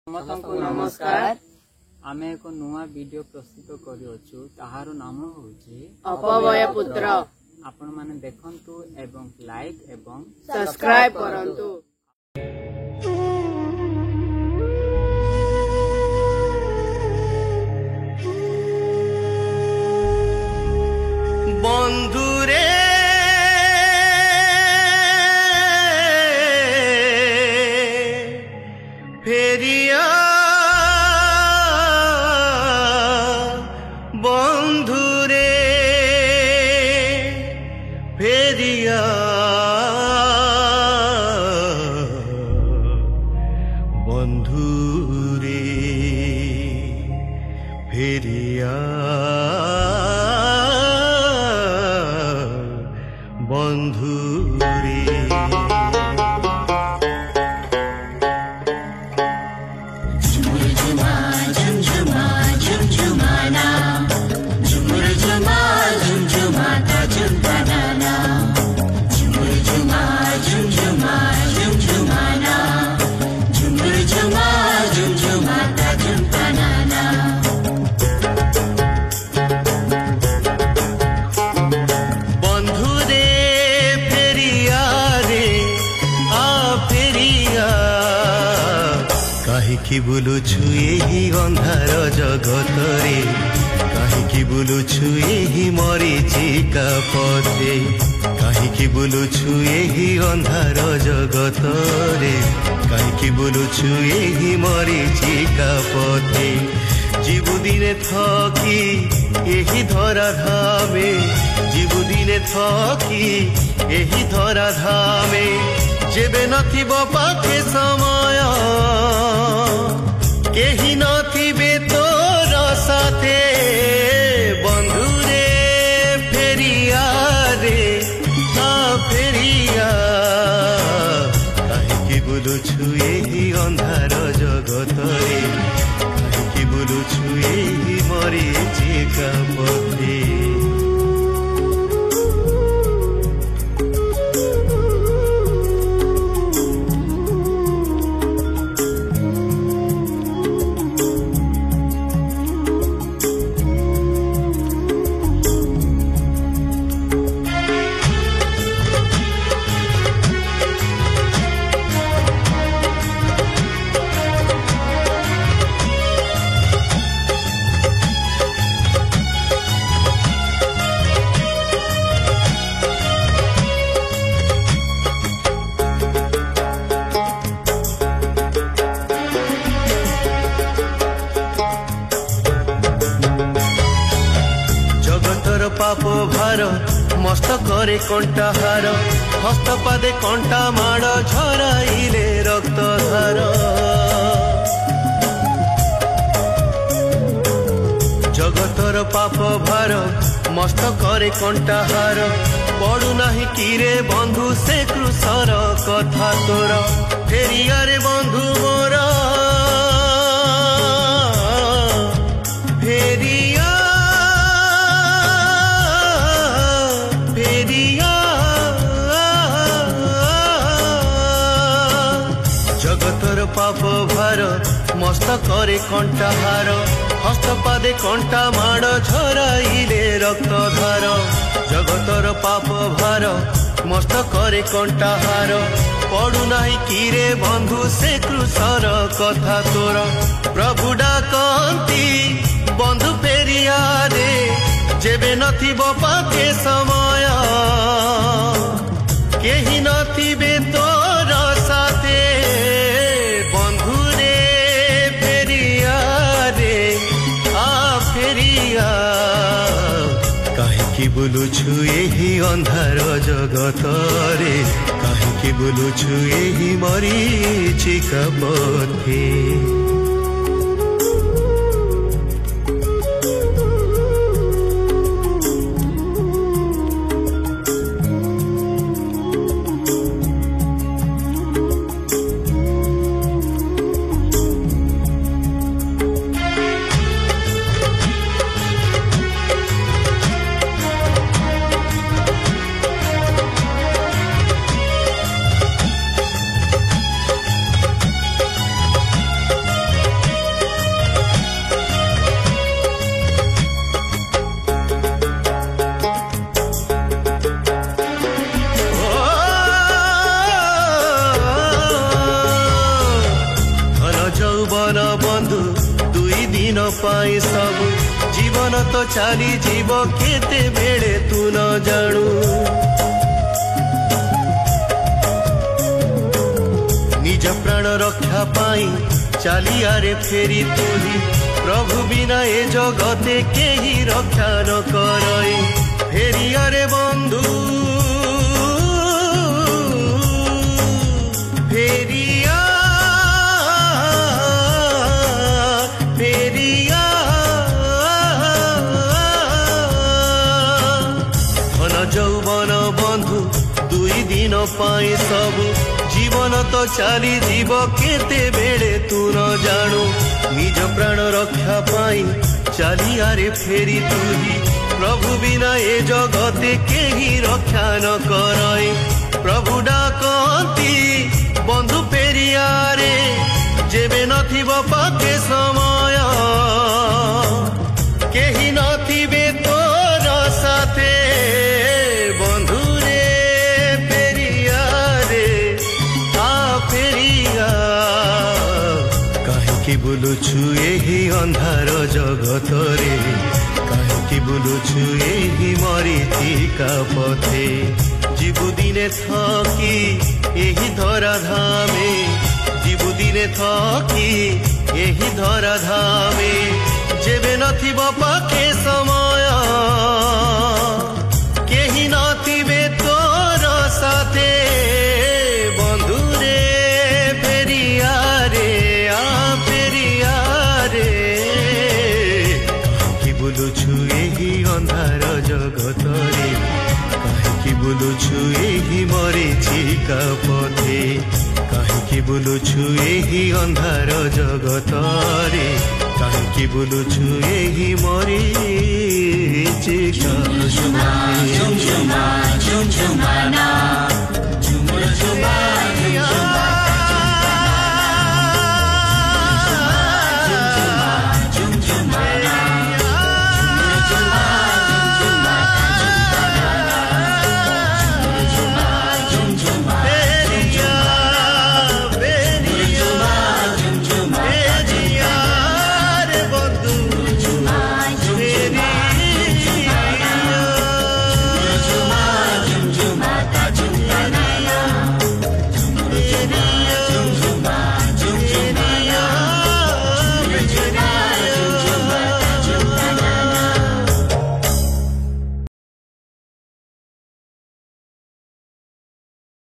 समस्त नमस्कार। आमे एक नुआ वीडियो प्रस्तुत करियोछु ताहार नाम होची अपवय पुत्र। आपण माने देखंतु एवं लाइक एवं सब्सक्राइब करंतु। बंधुरे फेरिया बंधुरे फेरिया बंधुरे फेरिया बंधुरे कहीं बुलुछु यही अंधार जगतरे कहीं बुलुछु यही मरीचिका पथे कहीं बुलुछु यही अंधार जगतरे कहीं बुलुछु यही मरीचिका पथे जीवु दिने थकी यही धरा धामे जीवु दिने थकी यही धरा धामे जेबे नथिबो पाखे समय केही नथिबे तोर साथे बंधुरे फेरिया रे फेरिया कहीं बुलुछु यही अंधार जगतरे कहीं बुलुछु यही मरीचिका पथे पाप भार मस्त करे कंटा हार हस्त पादे कंटा माड़ झराइले रक्त धार जगतर पाप भार मस्त करे कंटा हार पड़ू नाही किरे बंधु से कृषर कथा तोर फेरिया रे बंधु मोर फेरिया जगतर पाप भार मस्त करे कंटा हार हस्त पादे कंटा माड़ झराइले रक्त धार जगतर पाप भार मस्त करे कंटा हार पड़ू नाही किरे बंधु से कृषर कथा तोर प्रभु डाकंती बंधु फेरिया रे जेबे नथिबो पाखे समय केही नथिबे तोर साथे बंधुरे फेरिया रे फेरिया कहीं बुलुछु यही अंधार जगतरे कहीं बुलुछु यही मरीचिका पथे ଯୌବନ ବନ୍ଧୁ ଦୁଇ ଦିନ ପାଇଁ ସବୁ ଜୀବନ ତ ଚାଲିଯିବ କେତେବେଳେ ତୁ ନ ଜାଣୁ ନିଜ ପ୍ରାଣ ରକ୍ଷା ପାଇଁ ଚାଲିଆରେ ଫେରି ତୁହି ପ୍ରଭୁ ବିନା ଏ ଜଗତେ କେହି ରକ୍ଷା ନ କରଇ ଫେରିଆରେ ବନ୍ଧୁ ଫେରିଆ ଫେରିଆ ଧନ ଯୌବନ ବନ୍ଧୁ ଦୁଇ ଦିନ ପାଇଁ ସବୁ ଜୀବନ ତ ଚାଲିଯିବ କେତେବେଳେ ତୁ ନ ଜାଣୁ ନିଜ ପ୍ରାଣ ରକ୍ଷା ପାଇଁ ଚାଲିଆରେ ଫେରି ତୁହି ପ୍ରଭୁ ବିନା ଏ ଜଗତେ କେହି ରକ୍ଷା ନ କରଇ ପ୍ରଭୁ ଡାକନ୍ତି ବନ୍ଧୁ ଫେରିଆରେ ଯେବେ ନଥିବ ପାଖେ ସମୟ କେହି ନଥିବେ ତୋର ସାଥେ ବନ୍ଧୁରେ ଫେରିଆରେ ଫେରିଆ କାହିଁକି ବୁଲୁଛୁ ଏହି ଅନ୍ଧାର ଜଗତରେ କାହିଁକି ବୁଲୁଛୁ ଏହି ମରିଚିକା ପଥେ ଯିବୁ ଦିନେ ଥକି ଏହି ଧରା ଧାମେ ଯିବୁ ଦିନେ ଥକି ଏହି ଧରା ଧାମେ ଯେବେ ନଥିବ ପାଖେ ସମୟ କେହି ନଥିବେ ତୋର ସାଥେ ବନ୍ଧୁରେ ଫେରିଆରେ ଫେରିଆରେ କାହିଁକି ବୁଲୁଛୁ ଏହି ଅନ୍ଧାର ଜଗତରେ କାହିଁକି ବୁଲୁଛୁ ଏହି ମରିଚିକା ପଥେ କାହିଁକି ବୁଲୁଛୁ ଏହି ଅନ୍ଧାର ଜଗତରେ କାହିଁକି ବୁଲୁଛୁ ଏହି ମରିଚିକା ପଥେ